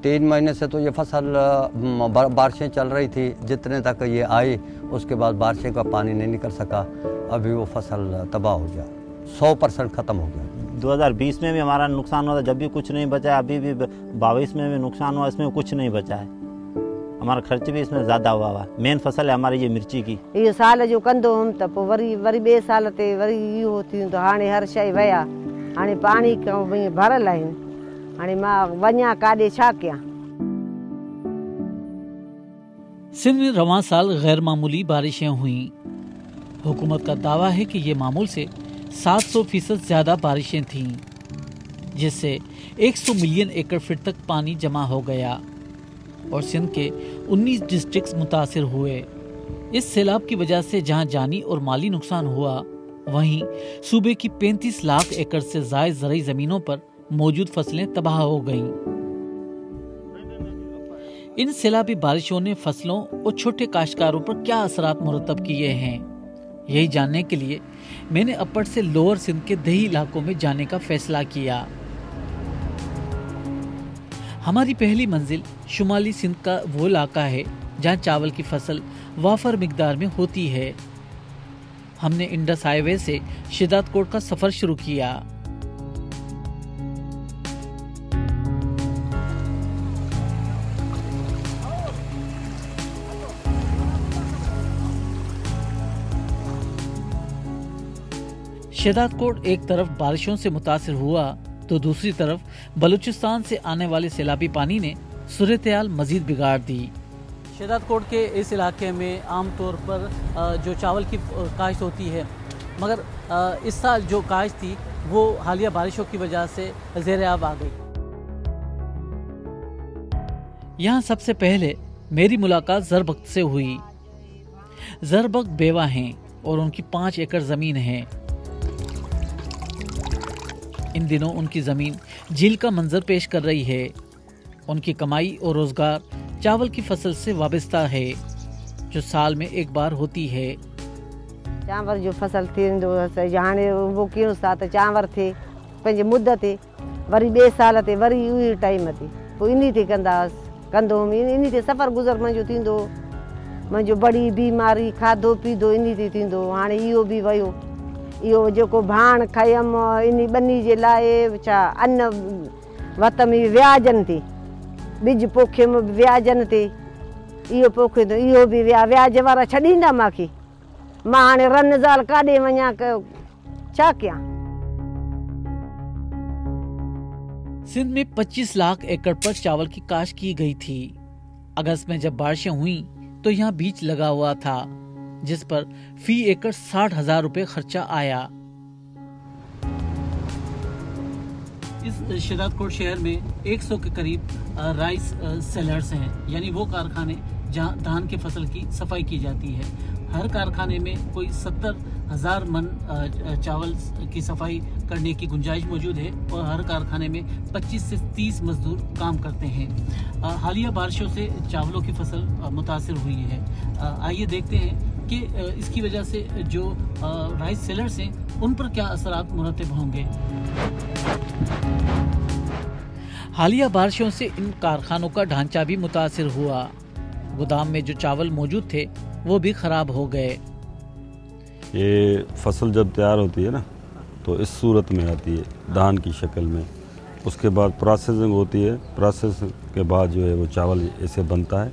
3 महीने से तो ये फसल बारिशें चल रही थी, जितने तक ये आई उसके बाद बारिशें का पानी नहीं निकल सका, अभी वो फसल तबाह हो गया, 100% ख़त्म हो गया। 2020 में भी हमारा नुकसान हुआ था, जब भी कुछ नहीं बचा है, अभी भी 22 में भी नुकसान हुआ, इसमें कुछ नहीं बचा है, हमारा खर्च भी इसमें ज़्यादा हुआ। मेन फसल है हमारी ये मिर्ची की। ये साल जो कंदो हम त पोइ वरी ॿिए साल ते वरी इहो थींदो, हाणे हर शइ वया, हाणे पाणी भरियल आहिनि, हाणे मां वञा काॾे छा कयां। सिंध में रवां साल गैर मामूली बारिशें हुई। हुकूमत का दावा है कि ये मामूल से 700% ज्यादा बारिशें थीं, जिससे 100 मिलियन एकड़ फीट तक पानी जमा हो गया और सिंध के 19 डिस्ट्रिक्ट्स मुतासिर हुए। इस सैलाब की वजह से जहां जानी और माली नुकसान हुआ, वहीं सूबे की 35 लाख एकड़ से ज़ायद ज़रई ज़मीनों पर मौजूद फसलें तबाह हो गईं। इन सैलाबी बारिशों ने फसलों और छोटे काश्तकारों पर क्या असरात मुरतब किए हैं, यही जानने के लिए मैंने अपर से लोअर सिंध के दही इलाकों में जाने का फैसला किया। हमारी पहली मंजिल शुमाली सिंध का वो इलाका है जहां चावल की फसल वाफर मिकदार में होती है। हमने इंडस हाईवे से शिदातकोट का सफर शुरू किया। शिदातकोट एक तरफ बारिशों से मुतासिर हुआ तो दूसरी तरफ बलूचिस्तान से आने वाले सैलाबी पानी ने सूरत-ए-हाल मजीद बिगाड़ दी। शिदातकोट के इस इलाके में आमतौर पर जो चावल की काश्त होती है, मगर इस साल जो काश्त थी वो हालिया बारिशों की वजह से ज़ेर-ए-आब आ गई। यहाँ सबसे पहले मेरी मुलाकात ज़रबख्त से हुई। ज़रबख्त बेवा हैं और उनकी 5 एकड़ ज़मीन है। इन दिनों उनकी ज़मीन झील का मंजर पेश कर रही है। उनकी कमाई और रोजगार चावल की फसल से वाबस्ता है, जो साल में एक बार होती है। चांवर जो फसल थींदो हाणे वो कियो सा त चांवर थे पंहिंजे मुद ते, वरी ॿिए साल ते वरी उही टाइम ते, पोइ इन ते कंदो इन ते सफ़र गुज़र मुंहिंजो थींदो। मुंहिंजो बड़ी बीमारी खाधो पीधो इन ते थींदो। हाणे इहो बि वियो, इहो जेको भाण खयमि इन ॿनी जे लाइ छा अन्न वतमि व्याजनि ते, ॿिज पोखियमि व्याजनि ते, इहो पोखे थो, इहो बि व्याज वारा छॾींदा मूंखे, मां हाणे रन ज़ाल काॾे वञा, छा कयां। सिंध में 25 लाख एकड़ पर चावल की काश्त की गई थी। अगस्त में जब बारिशें हुई तो यहाँ बीज लगा हुआ था, जिस पर फी एकड़ 60,000 रुपए खर्चा आया। इस शिदातकोट शहर में 100 के करीब राइस सेलर्स हैं, यानी वो कारखाने जहां धान के फसल की सफाई की जाती है। हर कारखाने में कोई 70,000 मन चावल की सफाई करने की गुंजाइश मौजूद है और हर कारखाने में 25 से 30 मजदूर काम करते हैं। हालिया बारिशों से चावलों की फसल मुतासिर हुई है। आइए देखते हैं कि इसकी वजह से जो राइस सेलर्स हैं उन पर क्या असरात मुरतब होंगे। हालिया बारिशों से इन कारखानों का ढांचा भी मुतासिर हुआ। गोदाम में जो चावल मौजूद थे वो भी खराब हो गए। ये फसल जब तैयार होती है ना तो इस सूरत में आती है, धान की शक्ल में। उसके बाद प्रोसेसिंग होती है, प्रोसेस के बाद जो है वो चावल ऐसे बनता है।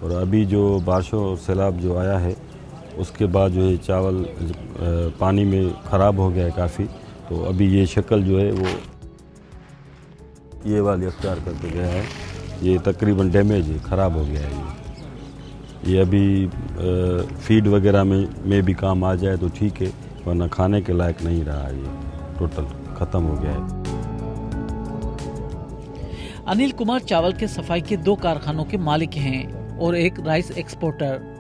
और अभी जो बारिशों और सैलाब जो आया है उसके बाद जो है चावल पानी में ख़राब हो गया है काफ़ी, तो अभी ये शक्ल जो है वो ये वाली अख्तियार करके गया है। ये तकरीबन डैमेज है, ख़राब हो गया है। ये अभी फीड वगैरह में भी काम आ जाए तो ठीक है, वरना खाने के लायक नहीं रहा। ये टोटल ख़त्म हो गया है। अनिल कुमार चावल के सफाई के 2 कारखानों के मालिक हैं और एक राइस एक्सपोर्टर।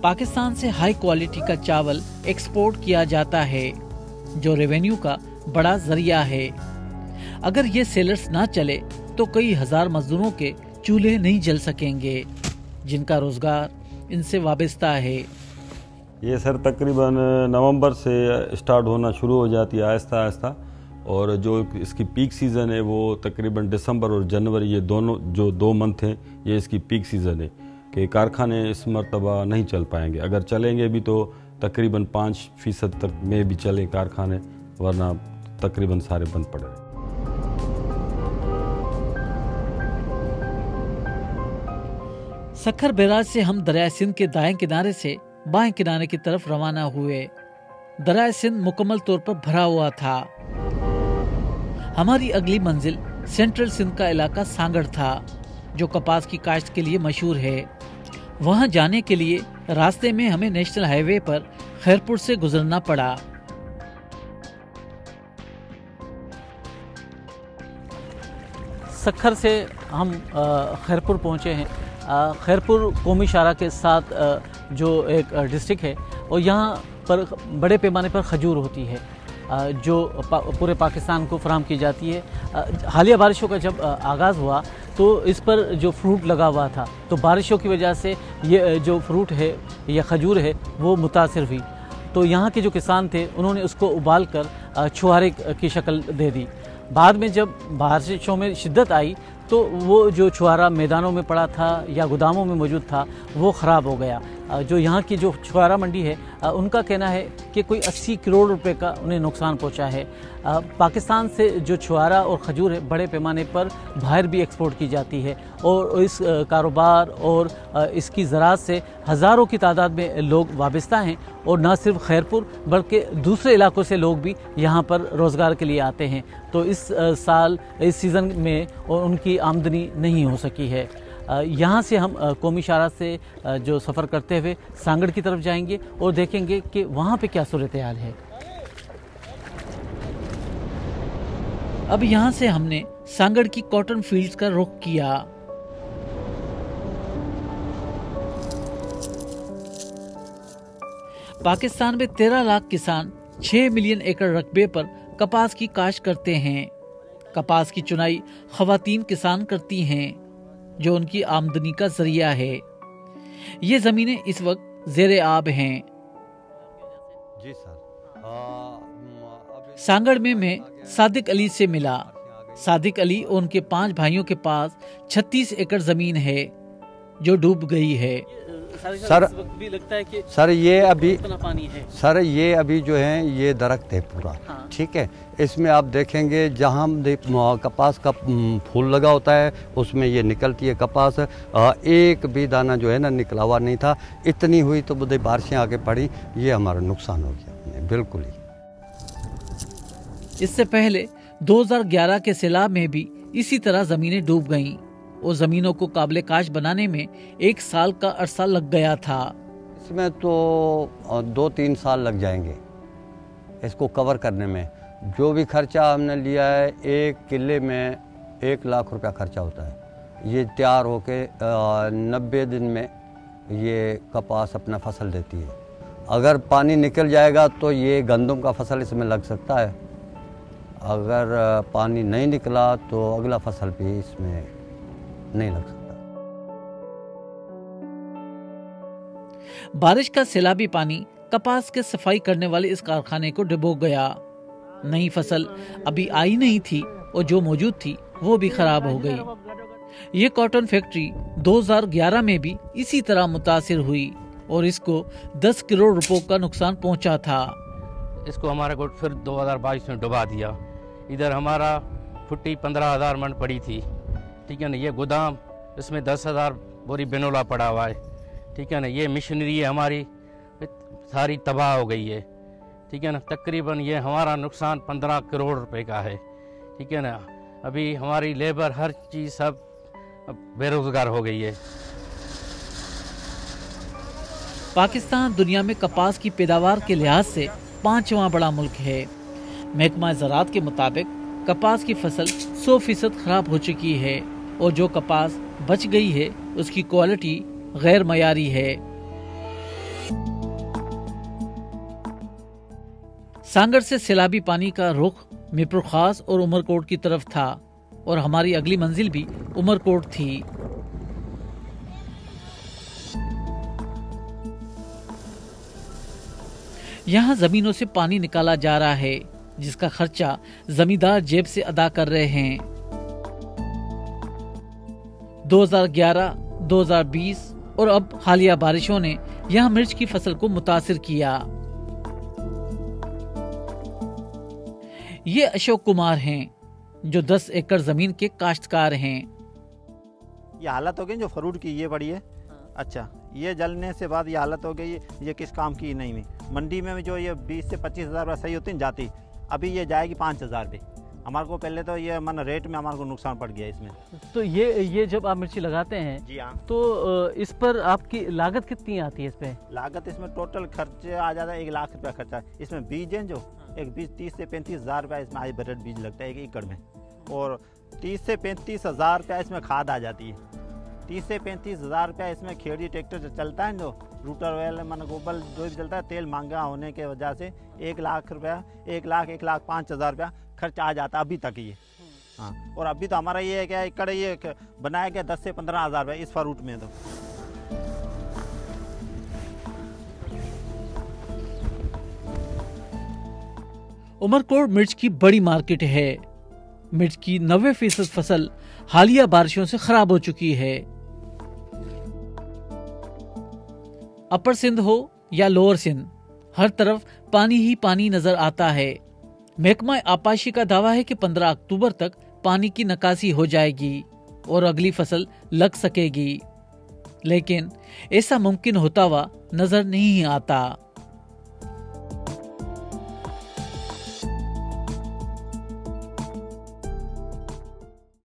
पाकिस्तान से हाई क्वालिटी का चावल एक्सपोर्ट किया जाता है, जो रेवेन्यू का बड़ा जरिया है। अगर ये सेलर्स ना चले तो कई हजार मजदूरों के चूल्हे नहीं जल सकेंगे, जिनका रोजगार इनसे वाबस्ता है। ये सर तकरीबन नवंबर से स्टार्ट होना शुरू हो जाती है आहिस्ता आहिस्ता। और जो इसकी पीक सीज़न है वो तकरीबन दिसंबर और जनवरी, ये दोनों जो 2 मंथ हैं ये इसकी पीक सीज़न है कि कारखाने इस मरतबा नहीं चल पाएंगे। अगर चलेंगे भी तो तकरीबन 5% तक में भी चले कारखाने, वरना तकरीबन सारे बंद पड़े हैं। सखर बैराज से हम दरिया सिंध के दाएं किनारे से बाएं किनारे की तरफ रवाना हुए। दरिया सिंध मुकम्मल तौर पर भरा हुआ था। हमारी अगली मंजिल सेंट्रल सिंध का इलाका सांगड़ था, जो कपास की काश्त के लिए मशहूर है। वहां जाने के लिए रास्ते में हमें नेशनल हाईवे पर खैरपुर से गुजरना पड़ा। सखर से हम खैरपुर पहुंचे हैं। खैरपुर कौमी शाहरा के साथ जो एक डिस्ट्रिक्ट है, और यहाँ पर बड़े पैमाने पर खजूर होती है जो पूरे पाकिस्तान को फराहम की जाती है। हालिया बारिशों का जब आगाज़ हुआ तो इस पर जो फ्रूट लगा हुआ था, तो बारिशों की वजह से ये जो फ्रूट है या खजूर है वो मुतासिर हुई। तो यहाँ के जो किसान थे उन्होंने उसको उबाल कर छुहारे की शक्ल दे दी। बाद में जब बारिशों में शिद्दत आई तो वो जो छुहारा मैदानों में पड़ा था या गोदामों में मौजूद था वो ख़राब हो गया। जो यहाँ की जो छुहारा मंडी है उनका कहना है कि कोई 80 करोड़ रुपए का उन्हें नुकसान पहुँचा है। पाकिस्तान से जो छुहारा और खजूर है बड़े पैमाने पर बाहर भी एक्सपोर्ट की जाती है, और इस कारोबार और इसकी ज़राअत से हज़ारों की तादाद में लोग वाबस्ता हैं, और न सिर्फ खैरपुर बल्कि दूसरे इलाकों से लोग भी यहाँ पर रोज़गार के लिए आते हैं। तो इस साल इस सीज़न में उनकी आमदनी नहीं हो सकी है। यहाँ से हम कौमी शाहरा से जो सफ़र करते हुए सांगड़ की तरफ जाएंगे और देखेंगे कि वहाँ पे क्या सूरत हाल है। अब यहाँ से हमने सांगड़ की कॉटन फील्ड्स का रुख किया। पाकिस्तान में 13 लाख किसान 6 मिलियन एकड़ रकबे पर कपास की काश्त करते हैं। कपास की चुनाई खवातीन किसान करती हैं, जो उनकी आमदनी का जरिया है। ये जमीनें इस वक्त ज़ेरे आब हैं। जी सर। सांगड़ में मैं सादिक अली से मिला। सादिक अली और उनके 5 भाइयों के पास 36 एकड़ जमीन है जो डूब गई है। सर भी लगता है कि सर ये अभी इतना पानी है। सर ये अभी जो है ये दरख्त है पूरा। हाँ। ठीक है, इसमें आप देखेंगे जहाँ कपास का फूल लगा होता है उसमें ये निकलती है कपास। एक भी दाना जो है ना निकला हुआ नहीं था। इतनी हुई तो बुधे बारिशें आके पड़ी, ये हमारा नुकसान हो गया बिल्कुल ही। इससे पहले 2011 के सैलाब में भी इसी तरह जमीनें डूब गईं और जमीनों को काबिल काश बनाने में 1 साल का अरसा लग गया था। इसमें तो 2-3 साल लग जाएंगे इसको कवर करने में। जो भी खर्चा हमने लिया है, 1 किले में 1 लाख रुपया खर्चा होता है। ये तैयार होके 90 दिन में ये कपास अपना फसल देती है। अगर पानी निकल जाएगा तो ये गंदम का फसल इसमें लग सकता है। अगर पानी नहीं निकला तो अगला फसल भी इसमें नहीं लग सकता। बारिश का सैलाबी पानी कपास के सफाई करने वाले इस कारखाने को डुबो गया। नई फसल अभी आई नहीं थी और जो मौजूद थी वो भी खराब हो गई। ये कॉटन फैक्ट्री 2011 में भी इसी तरह मुतासिर हुई और इसको 10 करोड़ रुपयों का नुकसान पहुंचा था। इसको हमारे को फिर 2022 में डुबा दिया। इधर हमारा फुट्टी 15,000 मन पड़ी थी। ठीक है ना, ये गोदाम इसमें 10,000 बोरी बेनोला पड़ा हुआ है। ठीक है ना, ये मशीनरी हमारी सारी तबाह हो गई है। ठीक है ना, तकरीबन ये हमारा नुकसान 15 करोड़ रुपए का है। ठीक है ना, अभी हमारी लेबर हर चीज़ सब बेरोजगार हो गई है। पाकिस्तान दुनिया में कपास की पैदावार के लिहाज से 5वां बड़ा मुल्क है। महकमा ज़राअत के मुताबिक कपास की फसल 100% खराब हो चुकी है और जो कपास बच गई है उसकी क्वालिटी गैर मयारी है। सांगड़ से सैलाबी पानी का रुख मीरपुर खास और उमरकोट की तरफ था और हमारी अगली मंजिल भी उमरकोट थी। यहाँ जमीनों से पानी निकाला जा रहा है जिसका खर्चा जमींदार जेब से अदा कर रहे हैं। 2011, 2020 और अब हालिया बारिशों ने यहां मिर्च की फसल को मुतासिर किया। ये अशोक कुमार हैं, जो 10 एकड़ जमीन के काश्तकार हैं। ये हालत हो गई जो फ्रूट की ये बड़ी है। अच्छा, ये जलने से बाद ये हालत हो गई, ये किस काम की नहीं हुई। मंडी में जो ये 20 से 25 हज़ार रुपये सही होती है जाती, अभी ये जाएगी 5 हज़ार पे। हमारे को पहले तो ये मन रेट में हमारे को नुकसान पड़ गया इसमें। तो ये जब आप मिर्ची लगाते हैं जी हाँ, तो इस पर आपकी लागत कितनी आती है? इस पे लागत इसमें टोटल खर्चे आ जाता है 1 लाख रुपया खर्चा। इसमें बीज है जो एक बीज 30 से 35 हज़ार रुपया इसमें हाइब्रिड बीज लगता है 1 एकड़ में, और 30 से 35 हज़ार रुपया इसमें खाद आ जाती है। 30 से 35 हज़ार रुपया इसमें खेड़ी ट्रैक्टर जो चलता है, जो रूटर वेल मन गोबर जो भी चलता है, तेल महंगा होने के वजह से 1 लाख रुपया 1 लाख 5 हज़ार रुपया खर्च आ जाता अभी तक ये। हाँ, और अभी तो हमारा ये है क्या एकड़ ये बनाया गया 10 से 15 हज़ार रुपया इस फ्रूट में। तो उमरकोट मिर्च की बड़ी मार्केट है। मिर्च की 90% फसल हालिया बारिशों से खराब हो चुकी है। अपर सिंध हो या लोअर सिंध, हर तरफ पानी ही पानी नजर आता है। महकमा आपाशी का दावा है कि 15 अक्टूबर तक पानी की निकासी हो जाएगी और अगली फसल लग सकेगी, लेकिन ऐसा मुमकिन होता हुआ नजर नहीं आता।